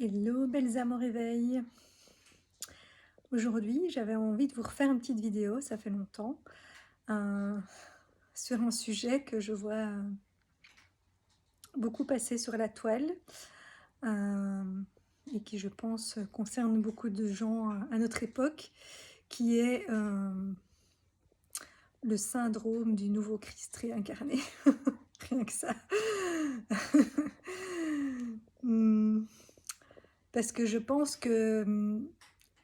Hello belles âmes au réveil. Aujourd'hui, j'avais envie de vous refaire une petite vidéo, ça fait longtemps, euh, sur un sujet que je vois beaucoup passer sur la toile euh, et qui, je pense, concerne beaucoup de gens à notre époque, qui est le syndrome du nouveau Christ réincarné. Rien que ça. Hmm. Parce que je pense que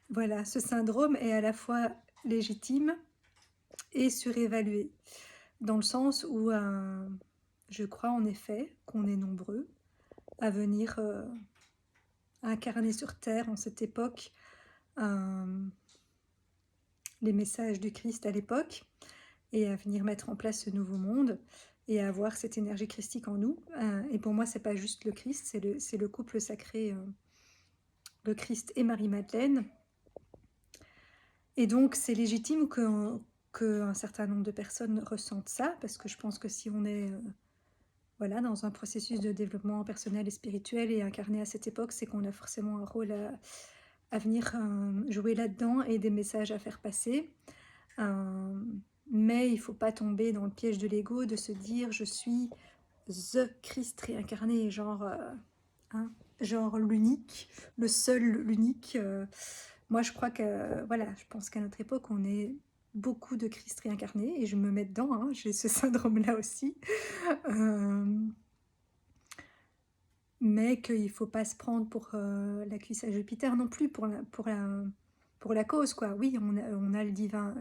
voilà, ce syndrome est à la fois légitime et surévalué, dans le sens où je crois en effet qu'on est nombreux à venir incarner sur Terre en cette époque les messages du Christ à l'époque, et à venir mettre en place ce nouveau monde et à avoir cette énergie christique en nous. Et pour moi, c'est pas juste le Christ, c'est le couple sacré, le Christ et Marie-Madeleine. Et donc, c'est légitime qu'un certain nombre de personnes ressentent ça, parce que je pense que si on est voilà, dans un processus de développement personnel et spirituel et incarné à cette époque, c'est qu'on a forcément un rôle à venir jouer là-dedans et des messages à faire passer. Mais il ne faut pas tomber dans le piège de l'ego, de se dire je suis The Christ réincarné, hein, genre l'unique, le seul, l'unique. Moi, je crois que, voilà, je pense qu'à notre époque, on est beaucoup de Christ réincarnés, et je me mets dedans, hein, j'ai ce syndrome-là aussi. Mais qu'il ne faut pas se prendre pour la cuisse à Jupiter non plus, pour la cause, quoi. Oui, on a le divin,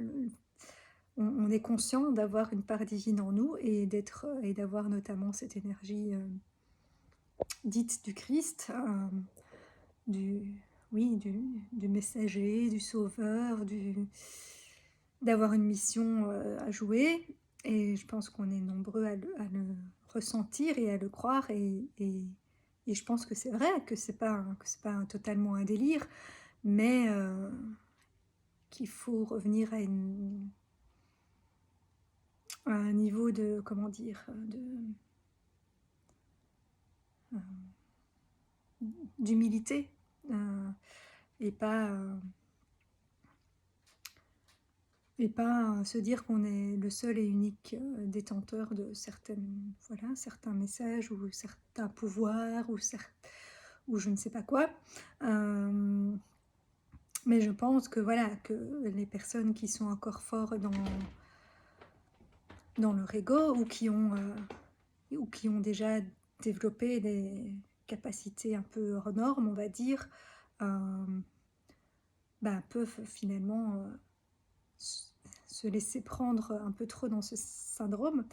on est conscient d'avoir une part divine en nous et d'avoir notamment cette énergie dite du Christ, du, oui, du messager, du sauveur, d'avoir une mission à jouer. Et je pense qu'on est nombreux à le ressentir et à le croire. Et je pense que c'est vrai, que c'est pas, totalement un délire, mais qu'il faut revenir à un niveau de, comment dire, d'humilité, et pas se dire qu'on est le seul et unique détenteur de certains messages ou certains pouvoirs ou je ne sais pas quoi. Mais je pense que voilà, que les personnes qui sont encore forts dans leur ego ou qui ont déjà développé des capacités un peu hors normes, on va dire, peuvent finalement se laisser prendre un peu trop dans ce syndrome.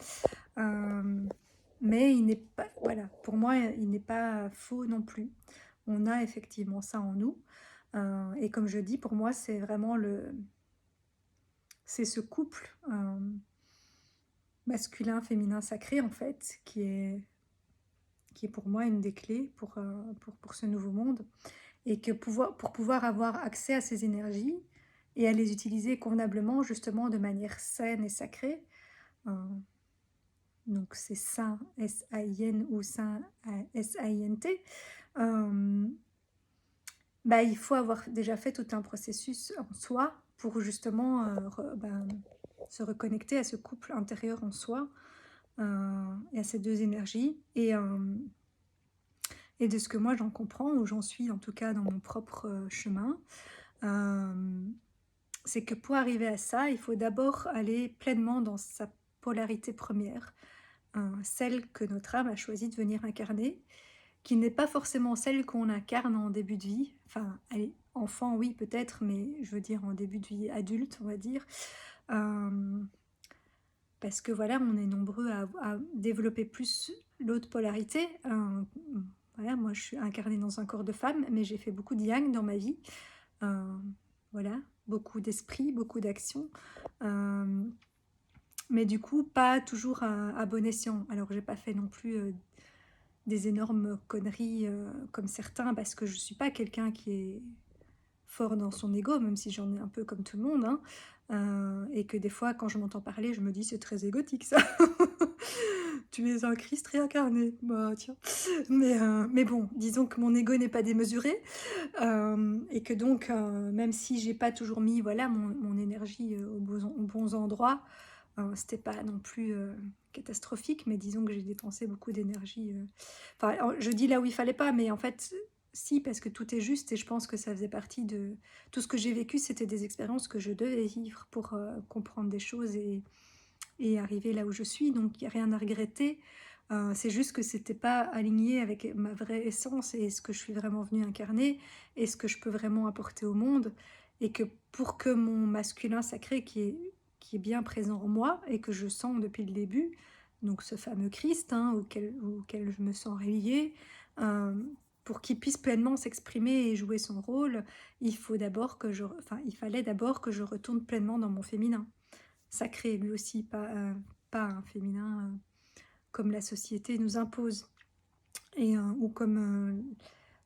Mais il n'est pas, voilà, pour moi, il n'est pas faux non plus. On a effectivement ça en nous. Et comme je dis, pour moi, c'est vraiment c'est ce couple masculin, féminin, sacré, en fait, qui est pour moi une des clés pour ce nouveau monde. Et que pour pouvoir avoir accès à ces énergies et à les utiliser convenablement, justement, de manière saine et sacrée, euh, donc c'est saint, S-A-I-N, ou saint, S-A-I-N-T, il faut avoir déjà fait tout un processus en soi pour justement se reconnecter à ce couple intérieur en soi, et à ces deux énergies. Et de ce que moi j'en comprends, ou j'en suis en tout cas dans mon propre chemin, c'est que pour arriver à ça, il faut d'abord aller pleinement dans sa polarité première, celle que notre âme a choisi de venir incarner, qui n'est pas forcément celle qu'on incarne en début de vie. Enfin, allez, enfant, oui, peut-être, mais je veux dire en début de vie adulte, on va dire. Parce que voilà, on est nombreux à développer plus l'autre polarité. Voilà, moi, je suis incarnée dans un corps de femme, mais j'ai fait beaucoup de yang dans ma vie. Voilà, beaucoup d'esprit, beaucoup d'action. Mais du coup, pas toujours à bon escient. Alors, j'ai pas fait non plus des énormes conneries comme certains, parce que je suis pas quelqu'un qui est fort dans son ego, même si j'en ai un peu comme tout le monde, hein, et que des fois, quand je m'entends parler, je me dis c'est très égotique ça. Tu es un Christ réincarné. Bah, tiens. Mais bon, disons que mon ego n'est pas démesuré, et que donc, même si j'ai pas toujours mis, voilà, mon énergie, aux bons endroits, c'était pas non plus, catastrophique, mais disons que j'ai dépensé beaucoup d'énergie, enfin, je dis là où il fallait pas, mais en fait, si, parce que tout est juste et je pense que ça faisait partie de tout ce que j'ai vécu, c'était des expériences que je devais vivre pour, comprendre des choses et arriver là où je suis, donc il y a rien à regretter. C'est juste que c'était pas aligné avec ma vraie essence et ce que je suis vraiment venue incarner et ce que je peux vraiment apporter au monde, et que pour que mon masculin sacré qui est bien présent en moi et que je sens depuis le début, donc ce fameux Christ, hein, auquel je me sens reliée, pour qu'il puisse pleinement s'exprimer et jouer son rôle, il fallait d'abord que je retourne pleinement dans mon féminin sacré lui aussi, pas un féminin, comme la société nous impose ou comme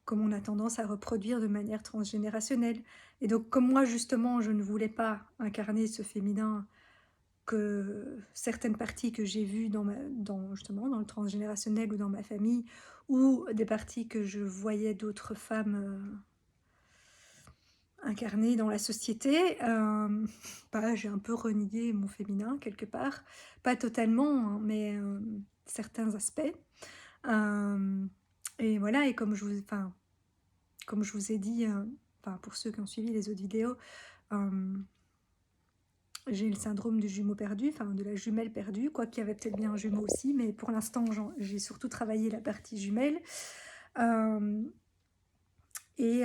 on a tendance à reproduire de manière transgénérationnelle. Et donc comme moi justement je ne voulais pas incarner ce féminin, que certaines parties que j'ai vues justement dans le transgénérationnel ou dans ma famille, ou des parties que je voyais d'autres femmes, incarner dans la société, bah, j'ai un peu renié mon féminin quelque part. Pas totalement, hein, mais certains aspects. Hem et voilà, et comme je vous ai dit, enfin pour ceux qui ont suivi les autres vidéos, hem, j'ai le syndrome du jumeau perdu, enfin de la jumelle perdue, quoiqu'il y avait peut-être bien un jumeau aussi, mais pour l'instant j'ai surtout travaillé la partie jumelle. Hem et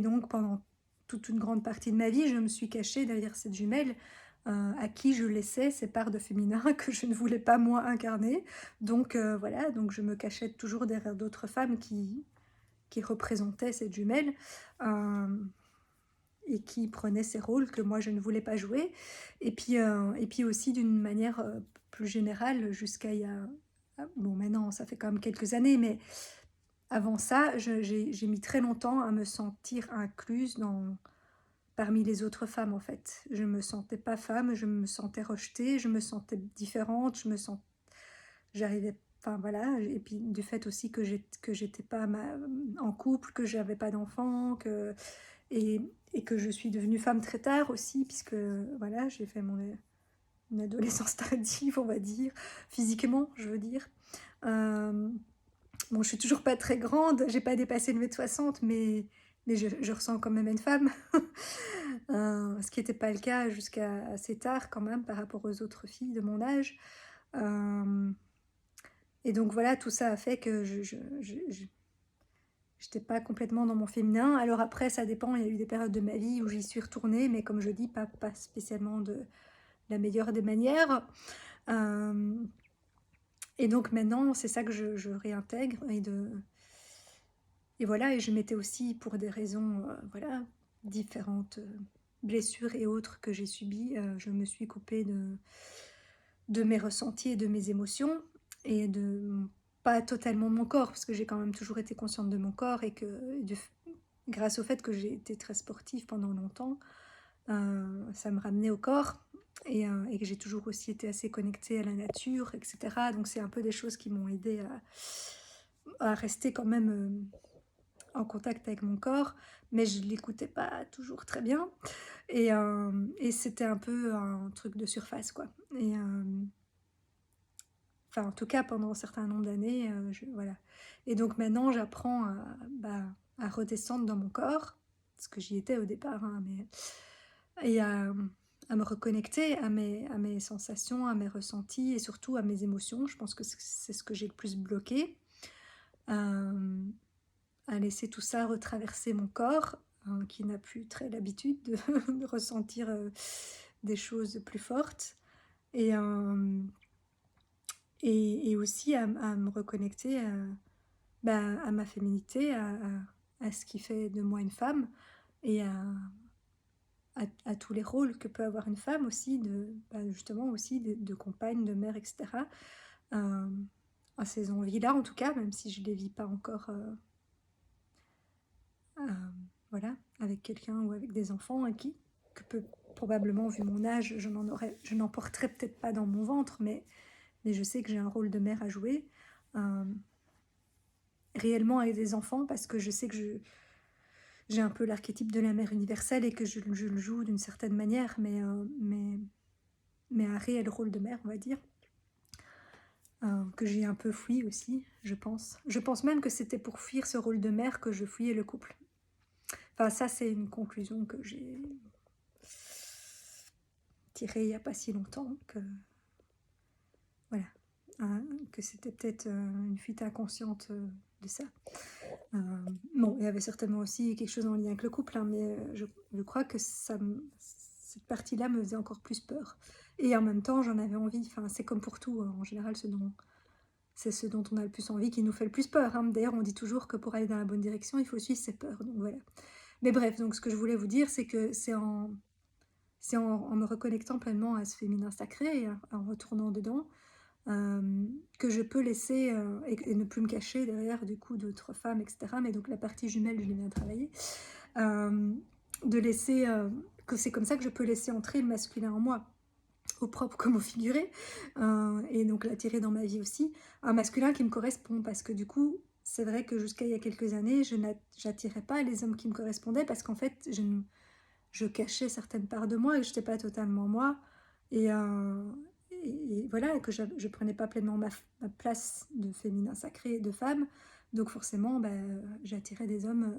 donc pendant toute une grande partie de ma vie, je me suis cachée derrière cette jumelle, à qui je laissais ces parts de féminin que je ne voulais pas moi incarner. Donc voilà, donc je me cachais toujours derrière d'autres femmes qui représentaient cette jumelle, hem et qui prenaient ces rôles que moi je ne voulais pas jouer. Et puis aussi d'une manière, plus générale, jusqu'à il y a bon maintenant ça fait quand même quelques années, mais avant ça, j'ai mis très longtemps à me sentir incluse parmi les autres femmes, en fait. Je me sentais pas femme, je me sentais rejetée, je me sentais différente, j'arrivais, enfin voilà, et puis du fait aussi que j'étais pas en couple, que j'avais pas d'enfant, et et que je suis devenue femme très tard aussi puisque, voilà, j'ai fait une adolescence tardive, on va dire, physiquement, je veux dire. Hem Bon, je suis toujours pas très grande, j'ai pas dépassé le 1,60 m, mais je ressens quand même une femme. Ce qui était pas le cas jusqu'à assez tard quand même par rapport aux autres filles de mon âge. Hem et donc voilà, tout ça a fait que je j'étais pas complètement dans mon féminin. Alors après, ça dépend, il y a eu des périodes de ma vie où j'y suis retournée, mais comme je dis, pas spécialement de la meilleure des manières. Hem et donc maintenant, c'est ça que je réintègre, et voilà, et je m'étais aussi, pour des raisons, voilà, différentes, blessures et autres que j'ai subies, je me suis coupée de mes ressentis et de mes émotions, et pas totalement mon corps, parce que j'ai quand même toujours été consciente de mon corps, et que grâce au fait que j'ai été très sportive pendant longtemps, ça me ramenait au corps, et que j'ai toujours aussi été assez connectée à la nature, et cetera. Donc c'est un peu des choses qui m'ont aidée à rester quand même, en contact avec mon corps, mais je l'écoutais pas toujours très bien, et c'était un peu un truc de surface, quoi. Enfin, en tout cas, pendant un certain nombre d'années, voilà, et donc maintenant, j'apprends à redescendre dans mon corps, parce que j'y étais au départ, hein, mais et à me reconnecter à mes sensations, à mes ressentis et surtout à mes émotions. Je pense que c'est ce que j'ai le plus bloqué. Hem à laisser tout ça retraverser mon corps, qui n'a plus très l'habitude de de ressentir, des choses plus fortes, et hem et aussi à me reconnecter à ma féminité, à ce qui fait de moi une femme, et à tous les rôles que peut avoir une femme aussi, justement aussi de compagne, de mère, et cetera. Hem, à ces envies-là en tout cas, même si je les vis pas encore, voilà, avec quelqu'un ou avec des enfants, et probablement, vu mon âge, je n'en porterai peut-être pas dans mon ventre, mais je sais que j'ai un rôle de mère à jouer, euh, réellement avec des enfants, parce que je sais que j'ai un peu l'archétype de la mère universelle et que je le joue d'une certaine manière, mais un réel rôle de mère, on va dire, que j'ai un peu fui aussi, je pense. Je pense même que c'était pour fuir ce rôle de mère que je fuyais le couple. Enfin, ça, c'est une conclusion que j'ai tirée il n'y a pas si longtemps, que voilà, que c'était peut-être une fuite inconsciente de ça. Euh, bon, il y avait certainement aussi quelque chose en lien avec le couple, hein, mais je crois que cette partie-là me faisait encore plus peur. Et en même temps, j'en avais envie. Enfin, c'est comme pour tout, en général, c'est ce dont on a le plus envie qui nous fait le plus peur, hein. D'ailleurs, on dit toujours que pour aller dans la bonne direction, il faut suivre ses peurs. Donc voilà. Mais bref, donc ce que je voulais vous dire, c'est que en me reconnectant pleinement à ce féminin sacré, en retournant dedans, que je peux laisser, et ne plus me cacher derrière du coup d'autres femmes, etc. Mais donc la partie jumelle, je l'ai bien travaillée. De laisser, que c'est comme ça que je peux laisser entrer le masculin en moi, au propre comme au figuré, et donc l'attirer dans ma vie aussi, un masculin qui me correspond, parce que du coup, c'est vrai que jusqu'à il y a quelques années, je n'attirais pas les hommes qui me correspondaient, parce qu'en fait, je cachais certaines parts de moi, et je n'étais pas totalement moi, et, et voilà, que je prenais pas pleinement ma place de féminin sacré, de femme, donc forcément, j'attirais des hommes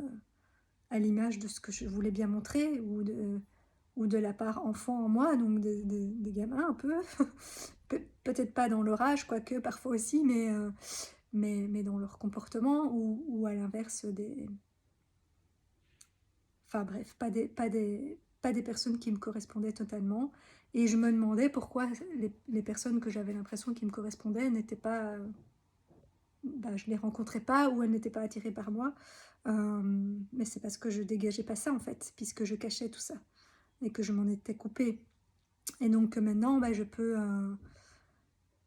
à l'image de ce que je voulais bien montrer, ou de la part enfant en moi, donc des gamins un peu. Peut-être pas dans leur âge, quoique parfois aussi, mais dans leur comportement, ou à l'inverse des... Enfin bref, pas des personnes qui me correspondaient totalement. Et je me demandais pourquoi les personnes que j'avais l'impression qui me correspondaient n'étaient pas... je les rencontrais pas, ou elles n'étaient pas attirées par moi. Mais c'est parce que je dégageais pas ça en fait, puisque je cachais tout ça et que je m'en étais coupée. Et donc maintenant, je peux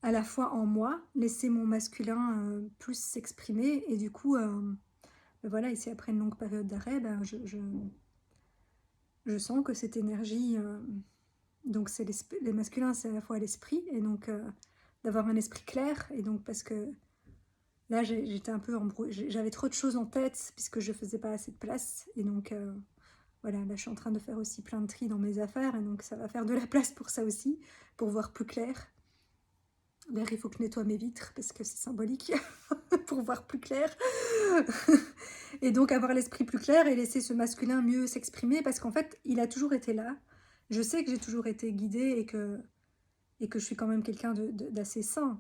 à la fois en moi laisser mon masculin plus s'exprimer. Et du coup, voilà, ici après une longue période d'arrêt, je sens que cette énergie, donc c'est les masculins, c'est à la fois l'esprit, et donc d'avoir un esprit clair. Et donc parce que là, j'étais un peu embrouillée, j'avais trop de choses en tête puisque je faisais pas assez de place. Et donc voilà, là je suis en train de faire aussi plein de tri dans mes affaires, et donc ça va faire de la place pour ça aussi, pour voir plus clair. D'ailleurs, il faut que je nettoie mes vitres parce que c'est symbolique pour voir plus clair. Et donc avoir l'esprit plus clair et laisser ce masculin mieux s'exprimer, parce qu'en fait, il a toujours été là. Je sais que j'ai toujours été guidée, et que je suis quand même quelqu'un d'assez sain.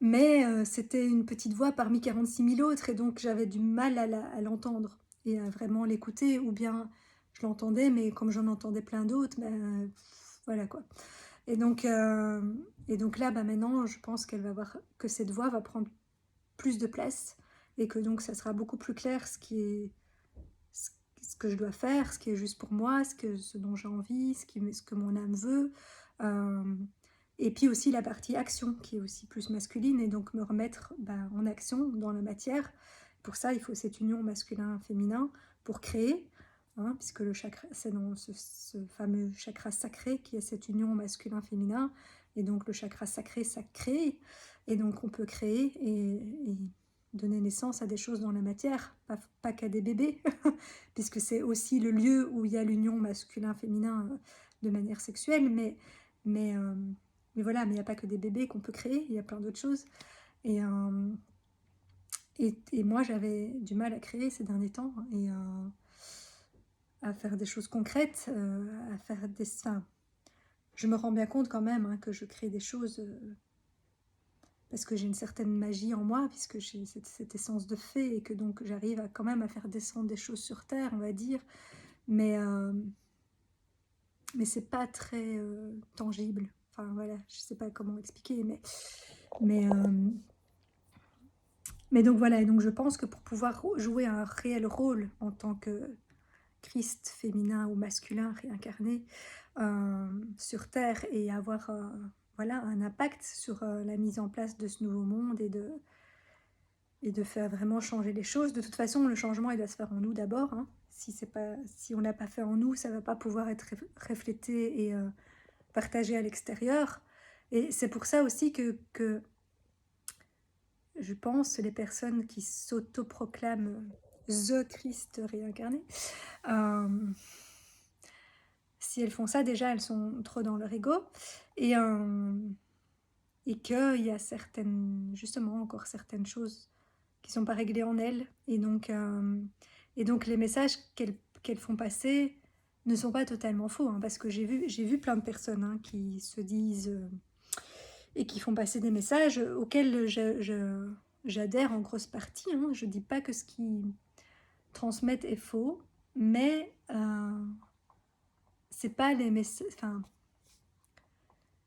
Mais c'était une petite voix parmi 46 000 autres, et donc j'avais du mal à l'entendre et à vraiment l'écouter, ou bien je l'entendais, mais comme j'en entendais plein d'autres, voilà quoi. Et donc, là, maintenant, je pense qu'elle va voir que cette voix va prendre plus de place, et que donc ça sera beaucoup plus clair ce que je dois faire, ce qui est juste pour moi, ce dont j'ai envie, ce que mon âme veut. Et puis aussi la partie action, qui est aussi plus masculine, et donc me remettre en action dans la matière. Pour ça, il faut cette union masculin-féminin pour créer, hein, puisque le chakra, c'est dans ce fameux chakra sacré qui est cette union masculin-féminin. Et donc le chakra sacré, ça crée, et donc on peut créer et donner naissance à des choses dans la matière, pas qu'à des bébés, puisque c'est aussi le lieu où il y a l'union masculin-féminin de manière sexuelle, mais voilà, mais il n'y a pas que des bébés qu'on peut créer, il y a plein d'autres choses. Et, et moi, j'avais du mal à créer ces derniers temps, et à faire des choses concrètes, à faire des... Enfin, je me rends bien compte quand même, hein, que je crée des choses parce que j'ai une certaine magie en moi, puisque j'ai cette essence de fée, et que donc j'arrive quand même à faire descendre des choses sur Terre, on va dire. Mais c'est pas très tangible. Enfin voilà, je sais pas comment expliquer, mais, mais donc voilà, et donc je pense que pour pouvoir jouer un réel rôle en tant que Christ féminin ou masculin réincarné sur Terre, et avoir voilà, un impact sur la mise en place de ce nouveau monde, et de faire vraiment changer les choses. De toute façon, le changement, il doit se faire en nous d'abord, hein. Si on l'a pas fait en nous, ça va pas pouvoir être reflété et partagé à l'extérieur. Et c'est pour ça aussi que je pense les personnes qui s'autoproclament The Christ réincarné, euh, si elles font ça, déjà, elles sont trop dans leur ego. Et, euh, et qu'il y a certaines, justement, encore certaines choses qui sont pas réglées en elles. Et donc les messages qu'elles font passer ne sont pas totalement faux, hein, parce que j'ai vu plein de personnes, hein, qui se disent et qui font passer des messages auxquels j'adhère en grosse partie, hein. Je dis pas que ce qu'ils transmettent est faux, mais c'est pas les messages. Enfin,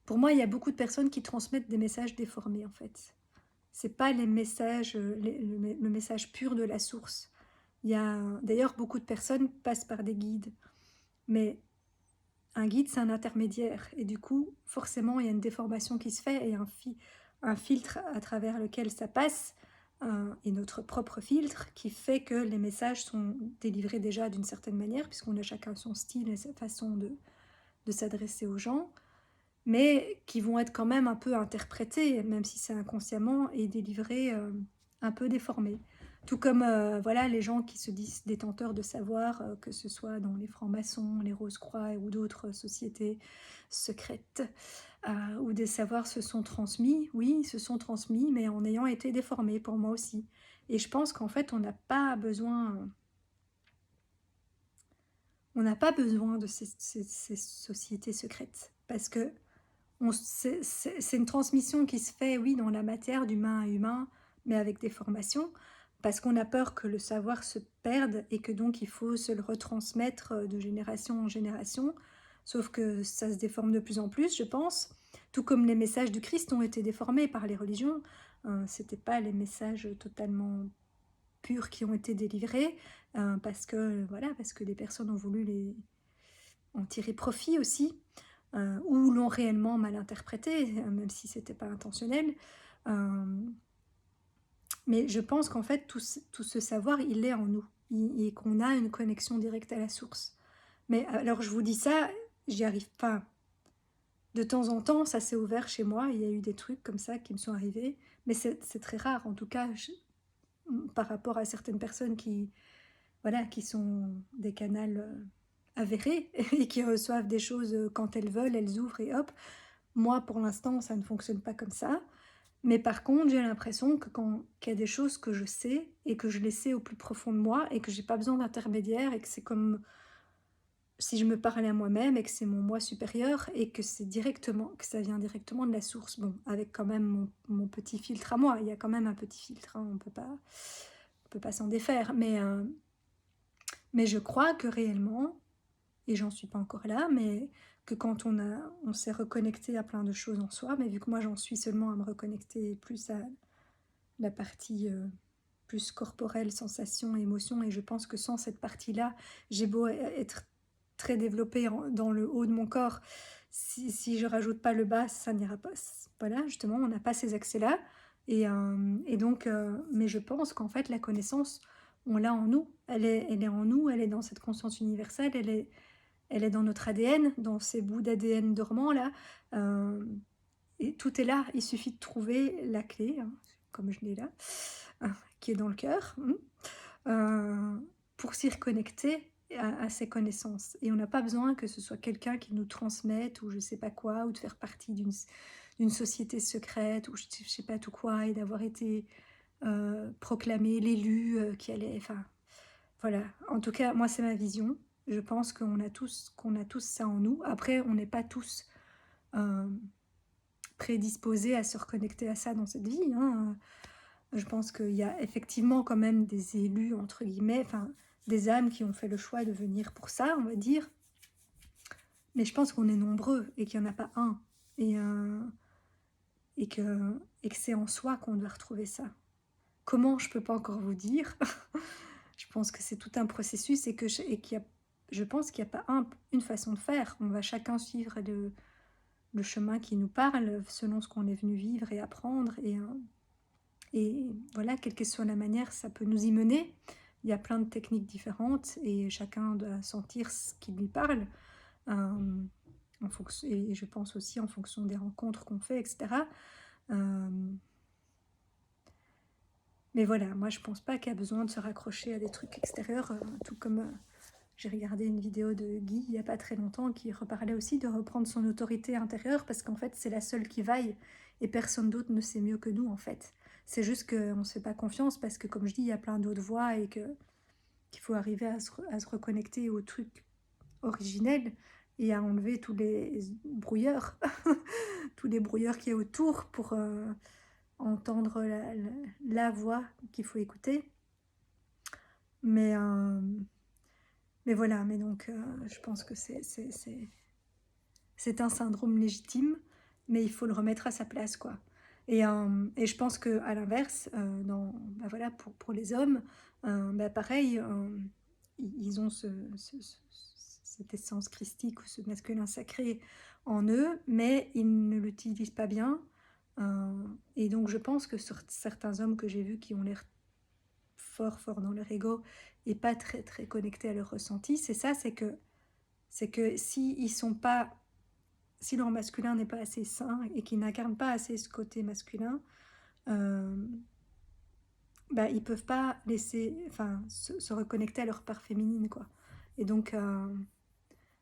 pour moi, il y a beaucoup de personnes qui transmettent des messages déformés, en fait. C'est pas les messages, le message pur de la source. Il y a d'ailleurs beaucoup de personnes passent par des guides, mais un guide c'est un intermédiaire et du coup forcément il y a une déformation qui se fait et un filtre à travers lequel ça passe, et notre propre filtre qui fait que les messages sont délivrés déjà d'une certaine manière puisqu'on a chacun son style et sa façon de s'adresser aux gens, mais qui vont être quand même un peu interprétés, même si c'est inconsciemment, et délivrés un peu déformés. Tout comme voilà, les gens qui se disent détenteurs de savoir, que ce soit dans les francs-maçons, les Rose-Croix ou d'autres sociétés secrètes, où des savoirs se sont transmis. Oui, ils se sont transmis, mais en ayant été déformés pour moi aussi. Et je pense qu'en fait, on n'a pas besoin de ces sociétés secrètes, parce que c'est une transmission qui se fait, oui, dans la matière d'humain à humain, mais avec des formations, parce qu'on a peur que le savoir se perde et que donc il faut se le retransmettre de génération en génération, sauf que ça se déforme de plus en plus, je pense, tout comme les messages du Christ ont été déformés par les religions. C'était pas les messages totalement purs qui ont été délivrés, parce que voilà, parce que des personnes ont voulu les en tirer profit aussi, ou l'ont réellement mal interprété, même si c'était pas intentionnel. Euh, mais je pense qu'en fait, tout ce savoir, il est en nous, et qu'on a une connexion directe à la source. Mais alors, je vous dis ça, j'y arrive pas. De temps en temps, ça s'est ouvert chez moi, il y a eu des trucs comme ça qui me sont arrivés, mais c'est très rare, en tout cas, par rapport à certaines personnes qui, voilà, qui sont des canals avérés et qui reçoivent des choses quand elles veulent, elles ouvrent et hop. Moi, pour l'instant, ça ne fonctionne pas comme ça. Mais par contre, j'ai l'impression que qu'il y a des choses que je sais et que je les sais au plus profond de moi et que j'ai pas besoin d'intermédiaire et que c'est comme si je me parlais à moi-même et que c'est mon moi supérieur et que c'est directement, que ça vient directement de la source. Bon, avec quand même mon petit filtre à moi. Il y a quand même un petit filtre, hein, on peut pas s'en défaire. Mais je crois que réellement, et j'en suis pas encore là, mais que quand on s'est reconnecté à plein de choses en soi, mais vu que moi j'en suis seulement à me reconnecter plus à la partie plus corporelle, sensation, émotion, et je pense que sans cette partie-là, j'ai beau être très développée dans le haut de mon corps, si je rajoute pas le bas, ça n'ira pas. Voilà, justement, on n'a pas ces accès-là, et donc, mais je pense qu'en fait, la connaissance, on l'a en nous, elle est en nous, elle est dans cette conscience universelle, elle est dans notre ADN, dans ces bouts d'ADN dormants là. Euh, et tout est là, il suffit de trouver la clé, hein, comme je l'ai là, qui est dans le cœur, euh, pour s'y reconnecter à ces connaissances. Et on n'a pas besoin que ce soit quelqu'un qui nous transmette ou je sais pas quoi, ou de faire partie d'une société secrète ou je sais pas tout quoi, et d'avoir été proclamé l'élu qui allait. Enfin, voilà. En tout cas, moi, c'est ma vision. Je pense qu'on a tous ça en nous. Après, on n'est pas tous euh, prédisposés à se reconnecter à ça dans cette vie, hein. Je pense qu'il y a effectivement quand même des élus, entre guillemets, enfin, des âmes qui ont fait le choix de venir pour ça, on va dire. Mais je pense qu'on est nombreux et qu'il n'y en a pas un. Et, euh, et que c'est en soi qu'on doit retrouver ça. Comment, je ne peux pas encore vous dire. Je pense que c'est tout un processus et qu'il y a, je pense qu'il n'y a pas une façon de faire. On va chacun suivre le chemin qui nous parle selon ce qu'on est venu vivre et apprendre. Et voilà, quelle que soit la manière, ça peut nous y mener. Il y a plein de techniques différentes et chacun doit sentir ce qui lui parle. Euh, en fonction, et je pense aussi en fonction des rencontres qu'on fait, etc. Hem, mais voilà, moi je pense pas qu'il y a besoin de se raccrocher à des trucs extérieurs, tout comme, j'ai regardé une vidéo de Guy il y a pas très longtemps qui reparlait aussi de reprendre son autorité intérieure parce qu'en fait c'est la seule qui vaille et personne d'autre ne sait mieux que nous en fait. C'est juste qu'on ne se fait pas confiance parce que comme je dis, il y a plein d'autres voix et qu'il faut arriver à se reconnecter au truc originel et à enlever tous les brouilleurs, tous les brouilleurs qu'il y a autour pour entendre la voix qu'il faut écouter. Mais, euh, mais voilà, mais donc je pense que c'est un syndrome légitime, mais il faut le remettre à sa place, quoi. Et je pense que à l'inverse, bah voilà, pour les hommes, bah pareil, ils ont cette essence christique ou ce masculin sacré en eux, mais ils ne l'utilisent pas bien. Et donc je pense que sur certains hommes que j'ai vus qui ont l'air fort dans leur ego et pas très connectés à leur ressenti, c'est ça, c'est que si ils sont pas, si leur masculin n'est pas assez sain et qu'ils n'incarnent pas assez ce côté masculin, euh, bah, ils peuvent pas se reconnecter à leur part féminine, quoi. Et donc,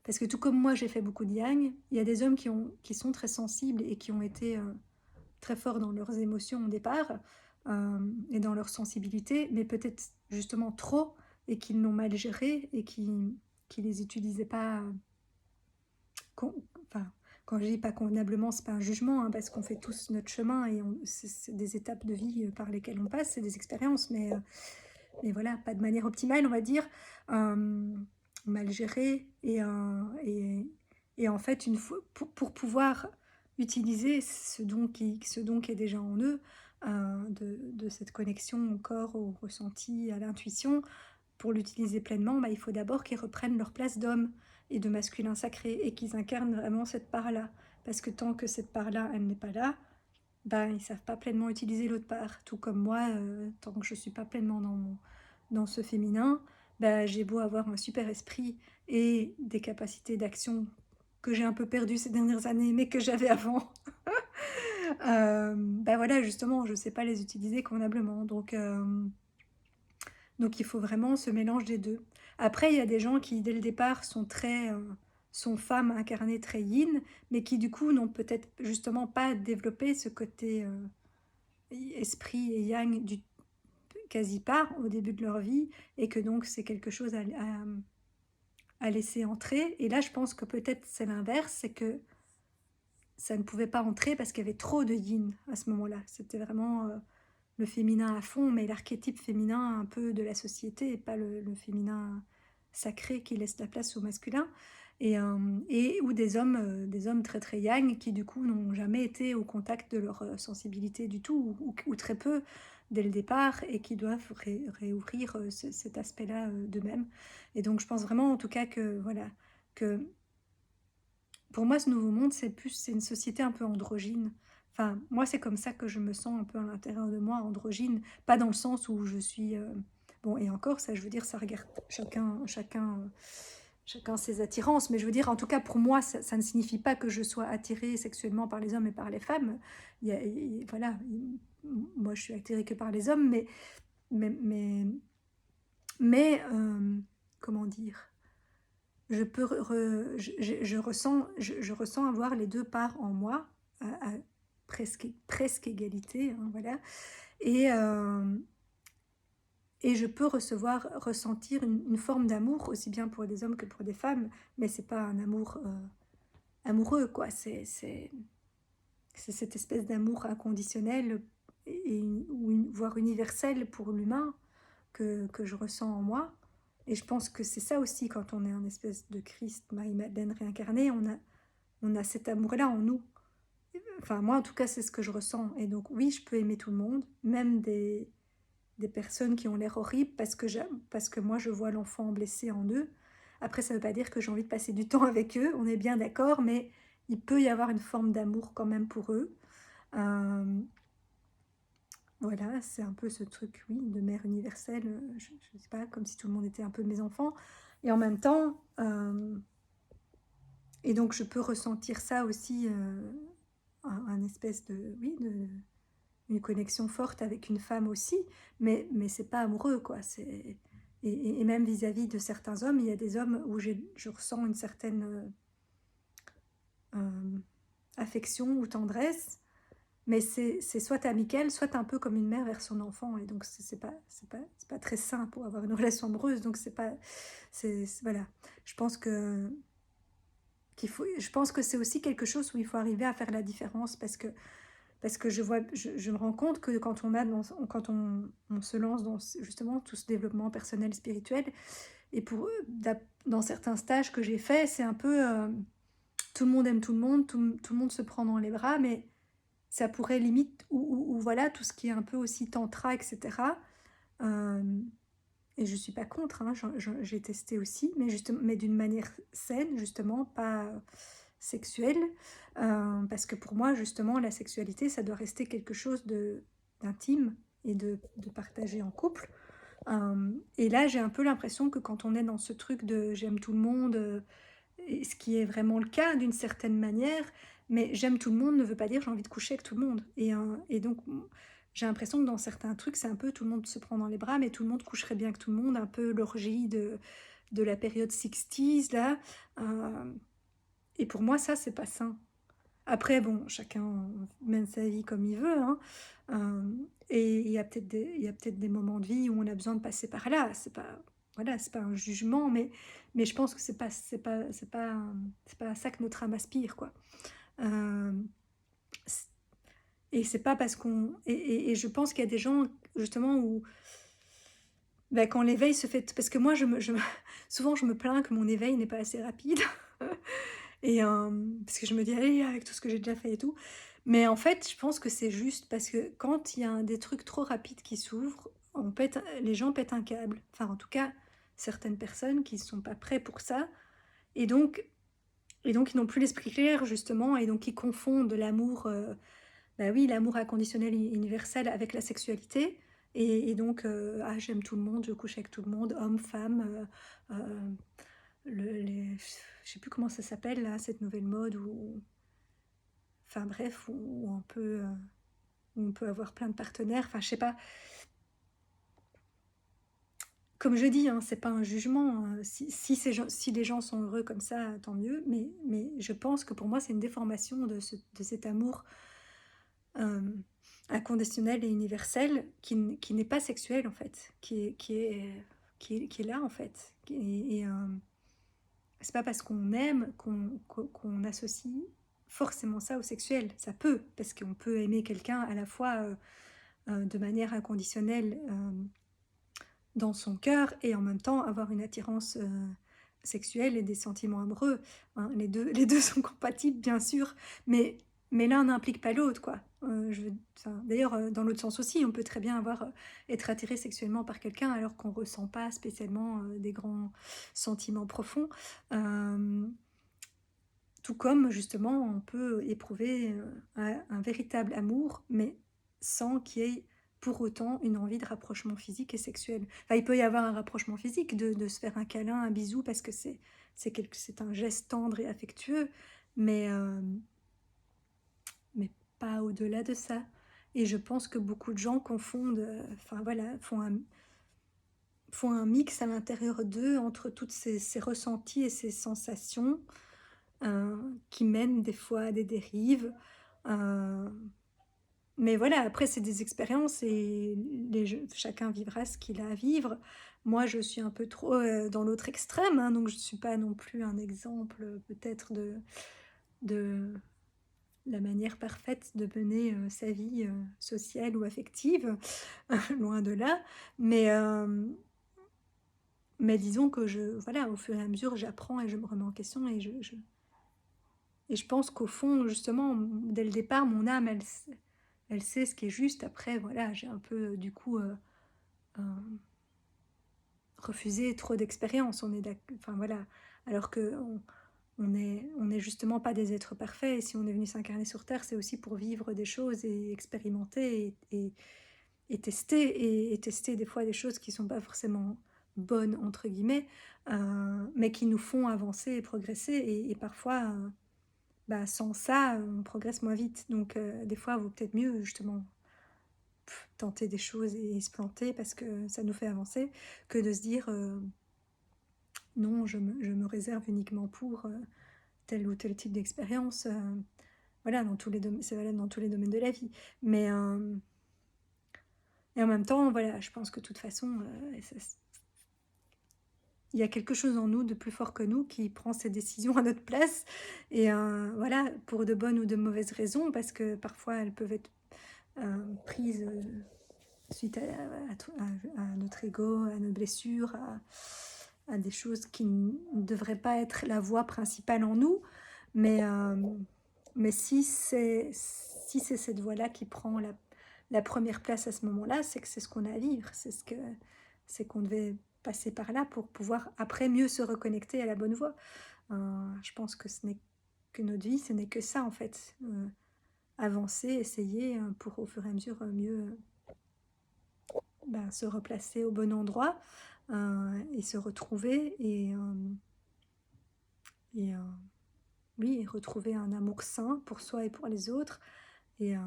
parce que tout comme moi, j'ai fait beaucoup de yang, il y a des hommes qui sont très sensibles et qui ont été très forts dans leurs émotions au départ et dans leur sensibilité, mais peut-être justement trop et qu'ils l'ont mal géré et qui les utilisaient pas. Enfin, quand je dis pas convenablement, c'est pas un jugement, hein, parce qu'on fait tous notre chemin et c'est des étapes de vie par lesquelles on passe, c'est des expériences, mais voilà, pas de manière optimale, on va dire, mal gérée. Et en fait, une fois, pour pouvoir utiliser ce don qui est déjà en eux, de cette connexion au corps, au ressenti, à l'intuition, pour l'utiliser pleinement, bah, il faut d'abord qu'ils reprennent leur place d'homme et de masculin sacré et qu'ils incarnent vraiment cette part-là. Parce que tant que cette part-là, elle n'est pas là, bah, ils ne savent pas pleinement utiliser l'autre part. Tout comme moi, tant que je ne suis pas pleinement dans ce féminin, bah, j'ai beau avoir un super esprit et des capacités d'action que j'ai un peu perdues ces dernières années, mais que j'avais avant. Bah voilà, justement, je ne sais pas les utiliser convenablement. Donc il faut vraiment ce mélange des deux. Après, il y a des gens qui, dès le départ, sont femmes incarnées très yin, mais qui du coup n'ont peut-être justement pas développé ce côté esprit et yang quasi pas au début de leur vie, et que donc c'est quelque chose à laisser entrer. Et là, je pense que peut-être c'est l'inverse, c'est que ça ne pouvait pas entrer parce qu'il y avait trop de yin à ce moment-là. C'était vraiment le féminin à fond, mais l'archétype féminin un peu de la société et pas le féminin sacré qui laisse la place au masculin. Et ou des hommes très yang qui du coup n'ont jamais été au contact de leur sensibilité du tout ou très peu dès le départ et qui doivent réouvrir cet aspect-là d'eux-mêmes. Et donc je pense vraiment en tout cas que voilà que pour moi, ce nouveau monde, c'est une société un peu androgyne. Enfin, moi, c'est comme ça que je me sens un peu à l'intérieur de moi, androgyne. Pas dans le sens où je suis... Bon, et encore, ça, je veux dire, ça regarde chacun ses attirances. Mais je veux dire, en tout cas, pour moi, ça ne signifie pas que je sois attirée sexuellement par les hommes et par les femmes. Voilà, moi, je suis attirée que par les hommes, mais, mais, mais comment dire, je peux je ressens avoir les deux parts en moi à presque égalité, hein, voilà. Et, euh, et je peux ressentir une forme d'amour aussi bien pour des hommes que pour des femmes, mais c'est pas un amour amoureux, quoi. C'est cette espèce d'amour inconditionnel voire universel pour l'humain que je ressens en moi. Et je pense que c'est ça aussi, quand on est un espèce de Christ, Marie-Madeleine réincarnée, on a cet amour-là en nous. Enfin, moi, en tout cas, c'est ce que je ressens. Et donc, oui, je peux aimer tout le monde, même des personnes qui ont l'air horribles, parce que moi, je vois l'enfant blessé en eux. Après, ça ne veut pas dire que j'ai envie de passer du temps avec eux, on est bien d'accord, mais il peut y avoir une forme d'amour quand même pour eux. Euh, voilà, c'est un peu ce truc, oui, de mère universelle, je ne sais pas, comme si tout le monde était un peu mes enfants. Et en même temps, et donc je peux ressentir ça aussi, un espèce de oui, de une connexion forte avec une femme aussi, mais c'est pas amoureux, quoi. C'est et même vis-à-vis de certains hommes, il y a des hommes où je ressens une certaine, affection ou tendresse, mais c'est soit amical, soit un peu comme une mère vers son enfant, et donc c'est pas très sain pour avoir une relation amoureuse, donc c'est pas voilà. Je pense je pense que c'est aussi quelque chose où il faut arriver à faire la différence, parce que je me rends compte que quand on se lance dans justement tout ce développement personnel spirituel, et dans certains stages que j'ai faits, c'est un peu tout le monde aime tout le monde, tout le monde se prend dans les bras, mais ça pourrait limite, ou voilà, tout ce qui est un peu aussi tantra, etc. euh, et je suis pas contre, hein, j'ai testé aussi, mais d'une manière saine, justement, pas sexuelle. Parce que pour moi, justement, la sexualité, ça doit rester quelque chose d'intime et de partager en couple. Et là, j'ai un peu l'impression que quand on est dans ce truc de j'aime tout le monde, et ce qui est vraiment le cas d'une certaine manière, mais j'aime tout le monde ne veut pas dire j'ai envie de coucher avec tout le monde. Et donc, j'ai l'impression que dans certains trucs, c'est un peu tout le monde se prend dans les bras, mais tout le monde coucherait bien avec tout le monde, un peu l'orgie de la période 60s, là. Euh, et pour moi, ça, c'est pas sain. Après, bon, chacun mène sa vie comme il veut, hein. Euh, et il y a peut-être des moments de vie où on a besoin de passer par là. C'est pas, voilà, c'est pas un jugement, mais je pense que c'est pas à ça que notre âme aspire, quoi. Euh, c- et c'est pas parce qu'on, et je pense qu'il y a des gens justement où, ben, quand l'éveil se fait, parce que moi, souvent, je me plains que mon éveil n'est pas assez rapide. Parce que je me dis: «Allez, avec tout ce que j'ai déjà fait et tout». Mais en fait, je pense que c'est juste parce que quand il y a des trucs trop rapides qui s'ouvrent, les gens pètent un câble. Enfin, en tout cas, certaines personnes qui ne sont pas prêts pour ça, et donc ils n'ont plus l'esprit clair, justement, et donc ils confondent l'amour, bah oui, l'amour inconditionnel universel avec la sexualité, et donc «Ah, j'aime tout le monde, je couche avec tout le monde, homme, femme», je sais plus comment ça s'appelle là, cette nouvelle mode enfin bref, où on peut avoir plein de partenaires. Enfin, je sais pas. Comme je dis, hein, c'est pas un jugement, hein. Si les gens sont heureux comme ça, tant mieux. Mais je pense que pour moi, c'est une déformation de cet amour euh, inconditionnel et universel qui n'est pas sexuel en fait, qui est là en fait. C'est pas parce qu'on aime qu'on associe forcément ça au sexuel. Ça peut, parce qu'on peut aimer quelqu'un à la fois de manière inconditionnelle dans son cœur, et en même temps avoir une attirance sexuelle et des sentiments amoureux. Hein. Les deux sont compatibles, bien sûr, mais, mais l'un n'implique pas l'autre, quoi. D'ailleurs, dans l'autre sens aussi, on peut très bien être attiré sexuellement par quelqu'un alors qu'on ne ressent pas spécialement des grands sentiments profonds. Euh, Tout comme, justement, on peut éprouver un véritable amour, mais sans qu'il y ait pour autant une envie de rapprochement physique et sexuel. Enfin, il peut y avoir un rapprochement physique, de se faire un câlin, un bisou, parce que c'est un geste tendre et affectueux, mais, euh, mais pas au-delà de ça. Et je pense que beaucoup de gens confondent, enfin voilà, font un mix à l'intérieur d'eux entre toutes ces ressentis et ces sensations, qui mènent des fois à des dérives. Euh, mais voilà, après, c'est des expériences, et chacun vivra ce qu'il a à vivre. Moi, je suis un peu trop dans l'autre extrême, hein, donc je ne suis pas non plus un exemple peut-être de la manière parfaite de mener sa vie sociale ou affective, loin de là. Mais, euh, mais disons que voilà, au fur et à mesure, j'apprends et je me remets en question, et je pense qu'au fond, justement, dès le départ, mon âme, elle sait ce qui est juste. Après, voilà, j'ai un peu, du coup, euh, refusé trop d'expériences. Enfin, voilà. Alors que on est justement pas des êtres parfaits. Et si on est venu s'incarner sur Terre, c'est aussi pour vivre des choses et expérimenter et tester. Et tester des fois des choses qui sont pas forcément bonnes entre guillemets, mais qui nous font avancer et progresser et parfois, bah, sans ça, on progresse moins vite. Donc des fois, il vaut peut-être mieux justement tenter des choses et se planter parce que ça nous fait avancer, que de se dire, «Non, je me réserve uniquement pour, tel ou tel type d'expérience», voilà, dans tous les dom c'est valable dans tous les domaines de la vie. Mais et en même temps, voilà, je pense que de toute façon, ça il y a quelque chose en nous de plus fort que nous qui prend ces décisions à notre place et voilà, pour de bonnes ou de mauvaises raisons, parce que parfois elles peuvent être, prises, suite à notre ego, à nos blessures, à des choses qui ne devraient pas être la voie principale en nous. Mais, mais si c'est cette voie-là qui prend la première place à ce moment-là, c'est que c'est ce qu'on a à vivre. C'est qu'on devait passer par là pour pouvoir après mieux se reconnecter à la bonne voie. Je pense que ce n'est que notre vie, ce n'est que ça en fait. Avancer, essayer pour au fur et à mesure mieux bah, se replacer au bon endroit et se retrouver et oui, et retrouver un amour sain pour soi et pour les autres et, euh,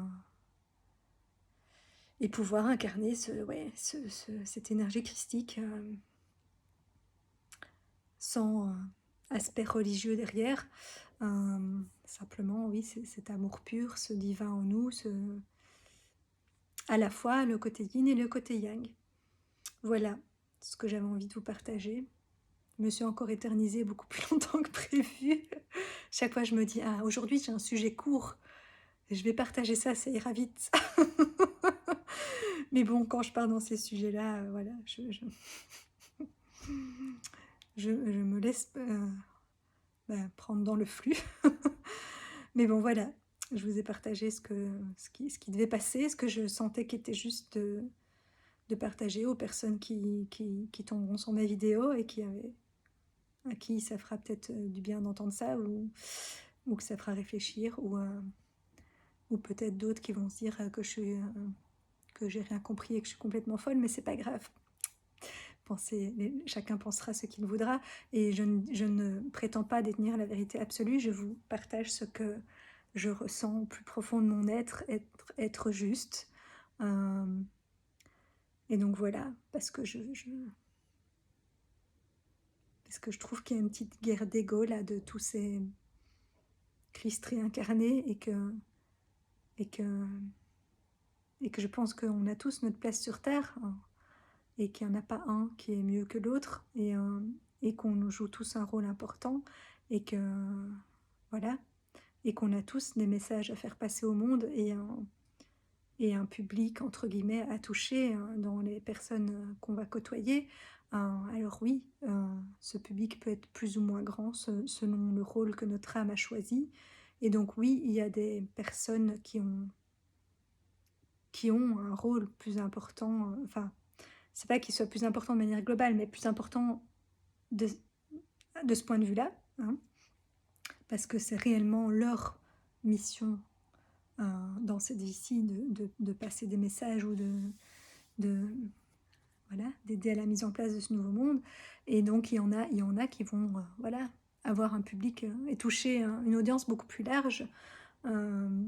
et pouvoir incarner ouais, cette énergie christique sans aspect religieux derrière. Simplement, oui, c'est cet amour pur, ce divin en nous, à la fois le côté yin et le côté yang. Voilà ce que j'avais envie de vous partager. Je me suis encore éternisée beaucoup plus longtemps que prévu. Chaque fois, je me dis, ah, aujourd'hui, j'ai un sujet court. Je vais partager ça, ça ira vite. Mais bon, quand je pars dans ces sujets-là, voilà, je me laisse bah, prendre dans le flux. Mais bon, voilà, je vous ai partagé ce qui devait passer, ce que je sentais qui était juste de partager aux personnes qui tomberont sur mes vidéos et à qui ça fera peut-être du bien d'entendre ça ou que ça fera réfléchir ou peut-être d'autres qui vont se dire que j'ai rien compris et que je suis complètement folle, mais c'est pas grave. Chacun pensera ce qu'il voudra et je ne prétends pas détenir la vérité absolue, je vous partage ce que je ressens au plus profond de mon être juste. Euh, et donc voilà, parce que je trouve qu'il y a une petite guerre d'ego là de tous ces Christ réincarnés et que, et que je pense qu'on a tous notre place sur Terre hein, et qu'il n'y en a pas un qui est mieux que l'autre et qu'on nous joue tous un rôle important et que voilà et qu'on a tous des messages à faire passer au monde et un public entre guillemets à toucher dans les personnes qu'on va côtoyer. Alors oui, ce public peut être plus ou moins grand selon le rôle que notre âme a choisi. Et donc oui, il y a des personnes qui ont un rôle plus important, enfin, c'est pas qu'il soit plus important de manière globale, mais plus important de, de ce point de vue-là, hein, parce que c'est réellement leur mission dans cette vie-ci de passer des messages ou de voilà, d'aider à la mise en place de ce nouveau monde. Et donc il y en a qui vont voilà, avoir un public et toucher une audience beaucoup plus large. Euh,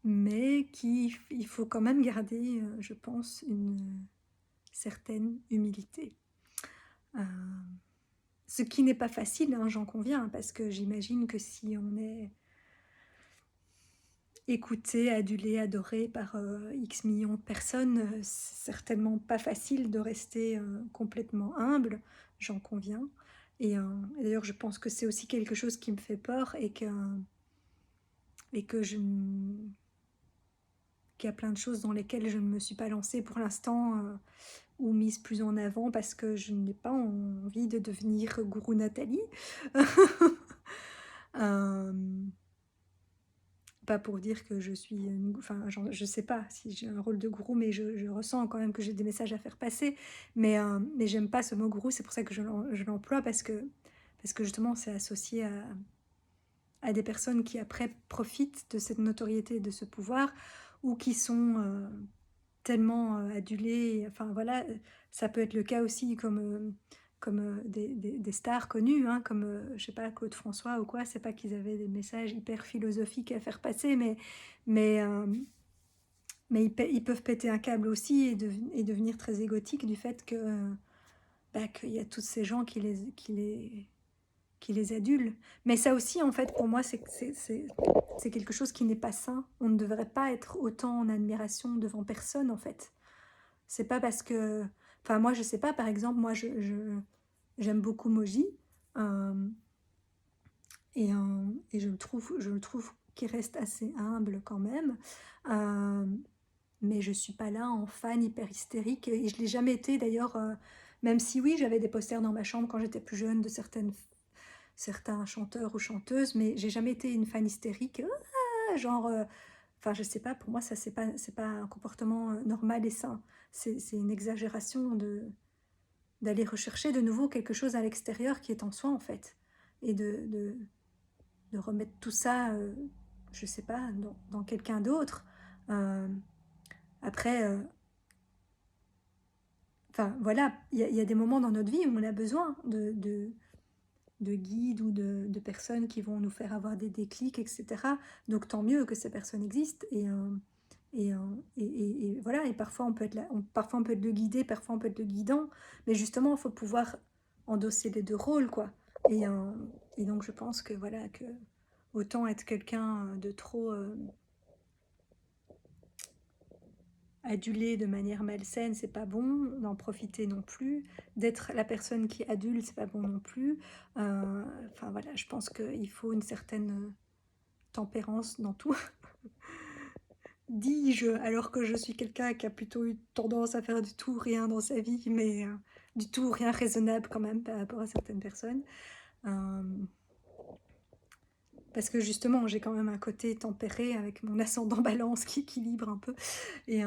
mais il faut quand même garder, je pense, une certaine humilité. Euh, ce qui n'est pas facile, hein, j'en conviens, parce que j'imagine que si on est écouté, adulé, adoré par X millions de personnes, c'est certainement pas facile de rester complètement humble, j'en conviens. Et d'ailleurs, je pense que c'est aussi quelque chose qui me fait peur et que qu'il y a plein de choses dans lesquelles je ne me suis pas lancée pour l'instant ou mise plus en avant parce que je n'ai pas envie de devenir gourou Nathalie. euh, Pas pour dire que je suis enfin, je sais pas si j'ai un rôle de gourou, mais je ressens quand même que j'ai des messages à faire passer. Mais j'aime pas ce mot gourou, c'est pour ça que je l'emploie parce que justement c'est associé à des personnes qui après profitent de cette notoriété, de ce pouvoir, ou qui sont tellement, adulé, enfin voilà, ça peut être le cas aussi comme, des stars connues, hein, comme, je sais pas, Claude François ou quoi. C'est pas qu'ils avaient des messages hyper philosophiques à faire passer, mais, mais ils peuvent péter un câble aussi et devenir très égotiques du fait que, bah, qu'il y a tous ces gens qui les adulent. Mais ça aussi, en fait, pour moi, c'est quelque chose qui n'est pas sain. On ne devrait pas être autant en admiration devant personne, en fait. C'est pas parce que... Enfin, moi, je sais pas, par exemple, moi, j'aime beaucoup Moji. euh, et je le trouve qu'il reste assez humble quand même. Euh, mais je suis pas là en fan hyper hystérique. Et je l'ai jamais été, d'ailleurs. Même si oui, j'avais des posters dans ma chambre quand j'étais plus jeune de certains chanteurs ou chanteuses, mais j'ai jamais été une fan hystérique, genre, enfin je sais pas, pour moi ça c'est pas un comportement normal et sain. C'est une exagération d'aller rechercher de nouveau quelque chose à l'extérieur qui est en soi en fait, et de remettre tout ça, je sais pas, dans quelqu'un d'autre. Euh, après, enfin voilà, il y a des moments dans notre vie où on a besoin de guides ou de personnes qui vont nous faire avoir des déclics, etc. Donc tant mieux que ces personnes existent. Et, euh, et voilà, et parfois on peut être là, parfois on peut être le guidé, parfois on peut être le guidant, mais justement il faut pouvoir endosser les deux rôles, quoi. Et, euh, et donc je pense que voilà, que autant être quelqu'un de trop aduler de manière malsaine, c'est pas bon, d'en profiter non plus, d'être la personne qui adule, c'est pas bon non plus. Enfin voilà, je pense qu'il faut une certaine tempérance dans tout. Dis-je, alors que je suis quelqu'un qui a plutôt eu tendance à faire du tout ou rien dans sa vie, mais du tout ou rien raisonnable quand même par rapport à certaines personnes. Euh, Parce que justement, j'ai quand même un côté tempéré avec mon ascendant balance qui équilibre un peu. Et,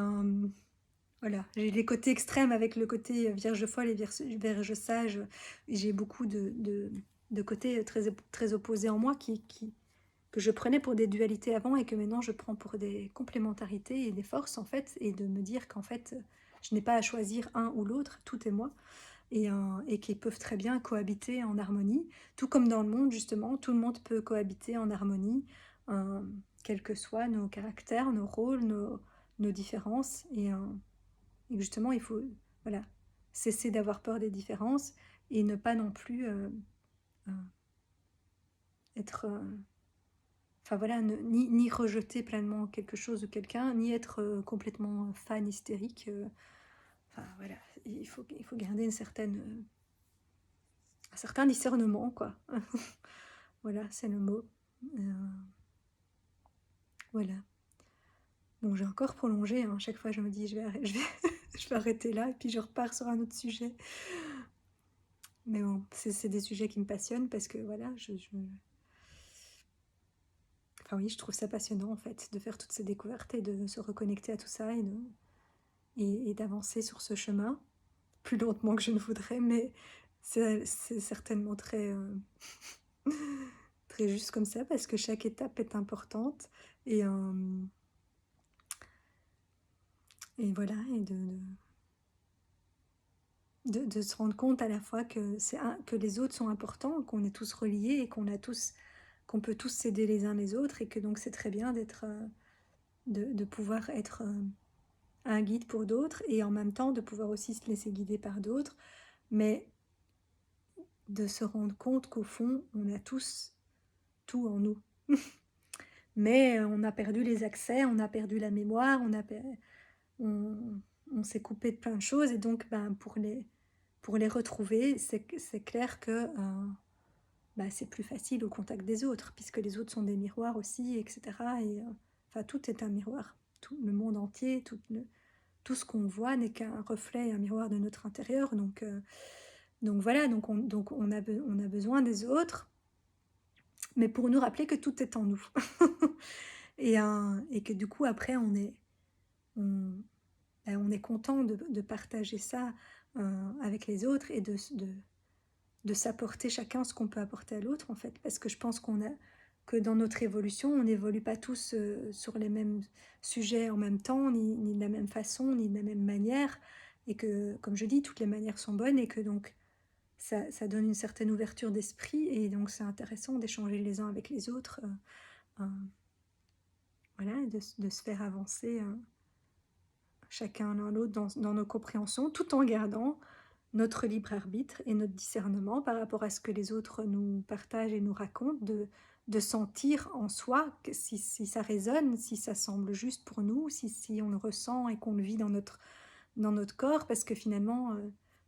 voilà, j'ai les côtés extrêmes avec le côté vierge folle et vierge sage. J'ai beaucoup de côtés très opposés en moi que je prenais pour des dualités avant et que maintenant je prends pour des complémentarités et des forces en fait. Et de me dire qu'en fait, je n'ai pas à choisir un ou l'autre, tout est moi. Et qu'ils peuvent très bien cohabiter en harmonie. Tout comme dans le monde, justement, tout le monde peut cohabiter en harmonie, euh, quels que soient nos caractères, nos rôles, nos différences. Et justement, il faut voilà, cesser d'avoir peur des différences et ne pas non plus euh, être... enfin voilà, ni rejeter pleinement quelque chose ou quelqu'un, ni être complètement fan hystérique. Enfin voilà, il faut garder un certain discernement, quoi. Voilà, c'est le mot. Euh, voilà. Bon, j'ai encore prolongé, hein. Chaque fois, je me dis, je vais arrêter là, et puis je repars sur un autre sujet. Mais bon, c'est des sujets qui me passionnent parce que voilà, enfin oui, je trouve ça passionnant en fait de faire toutes ces découvertes et de se reconnecter à tout ça et d'avancer sur ce chemin plus lentement que je ne voudrais, mais c'est certainement très juste comme ça parce que chaque étape est importante et, euh, et voilà, et de se rendre compte à la fois que les autres sont importants, qu'on est tous reliés et qu'on peut tous s'aider les uns les autres et que donc c'est très bien de pouvoir être un guide pour d'autres et en même temps de pouvoir aussi se laisser guider par d'autres, mais de se rendre compte qu'au fond, on a tous tout en nous. Mais on a perdu les accès, on a perdu la mémoire, on, on s'est coupé de plein de choses et donc ben, pour les retrouver, c'est clair que bah, c'est plus facile au contact des autres, puisque les autres sont des miroirs aussi, etc. Et, enfin, tout est un miroir. Tout le monde entier, tout ce qu'on voit n'est qu'un reflet et un miroir de notre intérieur. Donc voilà, on a besoin des autres, mais pour nous rappeler que tout est en nous. Et que du coup, après, on, on est content de partager ça avec les autres et de s'apporter chacun ce qu'on peut apporter à l'autre, en fait. Parce que je pense qu'on a que dans notre évolution, on n'évolue pas tous sur les mêmes sujets en même temps, ni de la même façon, ni de la même manière, et que, comme je dis, toutes les manières sont bonnes, et que donc ça donne une certaine ouverture d'esprit, et donc c'est intéressant d'échanger les uns avec les autres, euh, voilà, de se faire avancer chacun l'un l'autre dans nos compréhensions, tout en gardant notre libre arbitre et notre discernement par rapport à ce que les autres nous partagent et nous racontent, de sentir en soi que si ça résonne, si ça semble juste pour nous, si on le ressent et qu'on le vit dans notre corps, parce que finalement,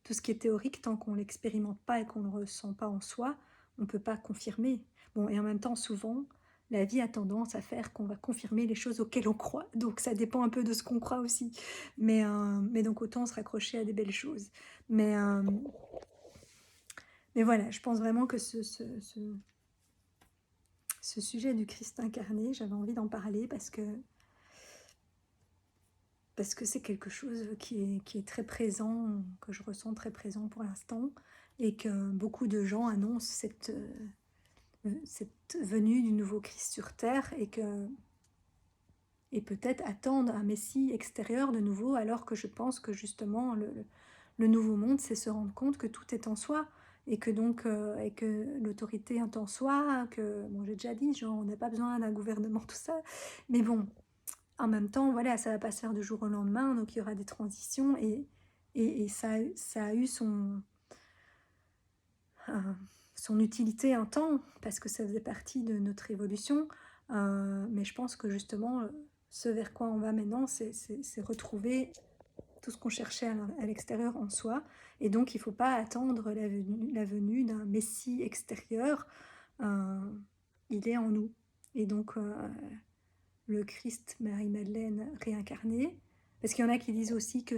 tout ce qui est théorique, tant qu'on ne l'expérimente pas et qu'on ne le ressent pas en soi, on ne peut pas confirmer. Bon, et en même temps, souvent, la vie a tendance à faire qu'on va confirmer les choses auxquelles on croit, donc ça dépend un peu de ce qu'on croit aussi. Mais donc autant se raccrocher à des belles choses. Mais, euh, mais voilà, je pense vraiment que ce sujet du Christ incarné, j'avais envie d'en parler parce que c'est quelque chose qui est très présent, que je ressens très présent pour l'instant, et que beaucoup de gens annoncent cette venue du nouveau Christ sur terre, et peut-être attendent un Messie extérieur de nouveau, alors que je pense que justement le nouveau monde, c'est se rendre compte que tout est en soi, et que donc et que l'autorité est en soi, que bon, j'ai déjà dit, genre, on n'a pas besoin d'un gouvernement, tout ça, mais bon, en même temps, voilà, ça va pas se faire du jour au lendemain, donc il y aura des transitions, et ça a eu euh, son utilité un temps, parce que ça faisait partie de notre évolution, mais je pense que justement, ce vers quoi on va maintenant, c'est retrouver tout ce qu'on cherchait à l'extérieur en soi, et donc il ne faut pas attendre la venue d'un Messie extérieur, euh, il est en nous. Et donc le Christ Marie-Madeleine réincarné, parce qu'il y en a qui disent aussi que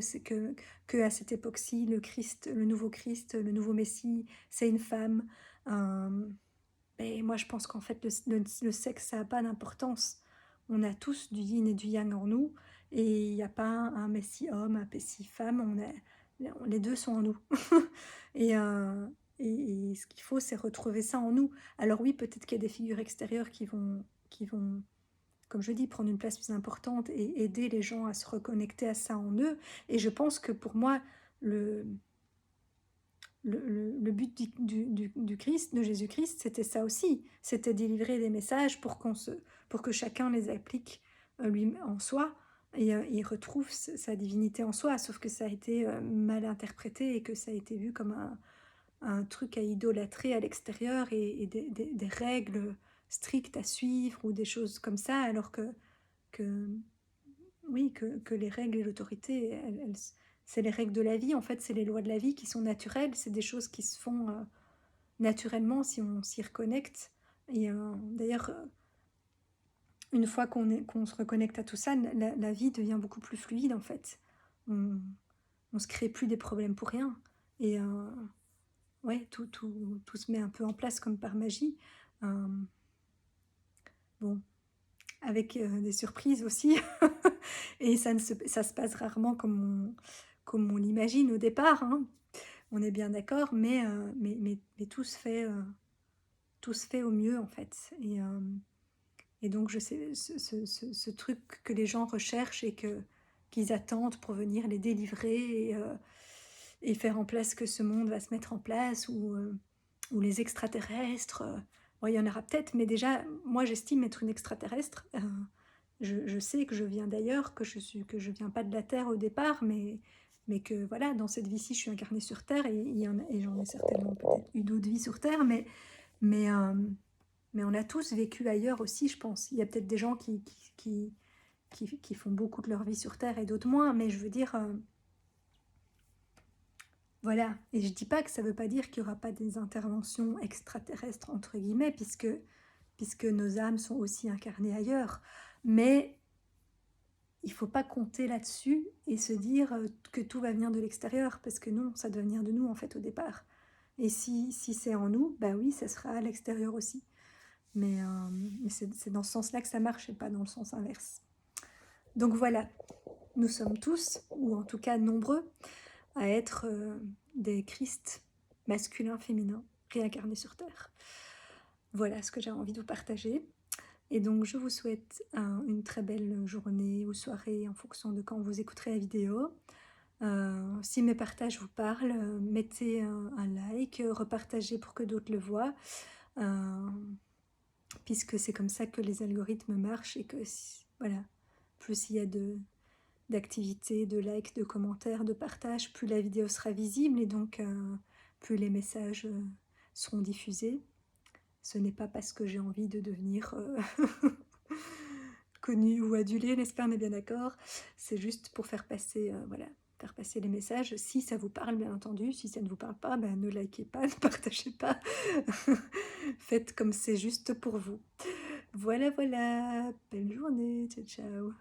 à cette époque-ci, le Christ, le nouveau Messie, c'est une femme. Euh, mais moi, je pense qu'en fait, le sexe, ça n'a pas d'importance. On a tous du yin et du yang en nous, et il n'y a pas un Messie homme, un Messie femme. Les deux sont en nous. et, euh, et ce qu'il faut, c'est retrouver ça en nous. Alors oui, peut-être qu'il y a des figures extérieures qui vont, comme je dis, prendre une place plus importante et aider les gens à se reconnecter à ça en eux. Et je pense que pour moi, le, le but du Christ, de Jésus-Christ, c'était ça aussi. C'était délivrer des messages pour que chacun les applique lui en soi, et il retrouve sa divinité en soi. Sauf que ça a été mal interprété, et que ça a été vu comme un truc à idolâtrer à l'extérieur, et des règles strictes à suivre, ou des choses comme ça, alors que oui, que les règles et l'autorité, c'est les règles de la vie, en fait, c'est les lois de la vie qui sont naturelles, c'est des choses qui se font naturellement si on s'y reconnecte. Et d'ailleurs, une fois qu'on se reconnecte à tout ça, la vie devient beaucoup plus fluide, en fait. On se crée plus des problèmes pour rien. Et ouais, tout se met un peu en place comme par magie. Euh, bon, avec des surprises aussi. Et ça se passe rarement comme on l'imagine au départ, hein. On est bien d'accord, mais tout se fait au mieux, en fait. Et donc, je sais, ce truc que les gens recherchent et qu'ils attendent pour venir les délivrer, et faire en place que ce monde va se mettre en place, ou les extraterrestres. Bon, il y en aura peut-être, mais déjà, moi, j'estime être une extraterrestre. Je sais que je viens d'ailleurs, que je viens pas de la Terre au départ, mais que voilà, dans cette vie-ci, je suis incarnée sur Terre, et j'en ai certainement peut-être eu d'autres vies sur Terre, mais, euh, mais on a tous vécu ailleurs aussi, je pense. Il y a peut-être des gens qui font beaucoup de leur vie sur Terre et d'autres moins, mais je veux dire, voilà. Et je dis pas que ça veut pas dire qu'il y aura pas des interventions extraterrestres, entre guillemets, puisque nos âmes sont aussi incarnées ailleurs. Mais il faut pas compter là-dessus et se dire que tout va venir de l'extérieur, parce que non, ça doit venir de nous, en fait, au départ. Et si c'est en nous, bah oui, ça sera à l'extérieur aussi. Mais c'est dans ce sens-là que ça marche, et pas dans le sens inverse. Donc voilà, nous sommes tous, ou en tout cas nombreux, à être des Christ masculins, féminins, réincarnés sur Terre. Voilà ce que j'avais envie de vous partager. Et donc je vous souhaite une très belle journée ou soirée en fonction de quand vous écouterez la vidéo. Si mes partages vous parlent, mettez un like, repartagez pour que d'autres le voient, heu, puisque c'est comme ça que les algorithmes marchent et que si voilà, plus il y a d'activités, de likes, de commentaires, de partages, plus la vidéo sera visible et donc plus les messages, seront diffusés. Ce n'est pas parce que j'ai envie de devenir, connue ou adulée, n'est-ce pas? On est bien d'accord? C'est juste pour faire passer, voilà, faire passer les messages. Si ça vous parle, bien entendu, si ça ne vous parle pas, ben, ne likez pas, ne partagez pas. Faites comme c'est juste pour vous. Voilà, voilà, belle journée, ciao, ciao.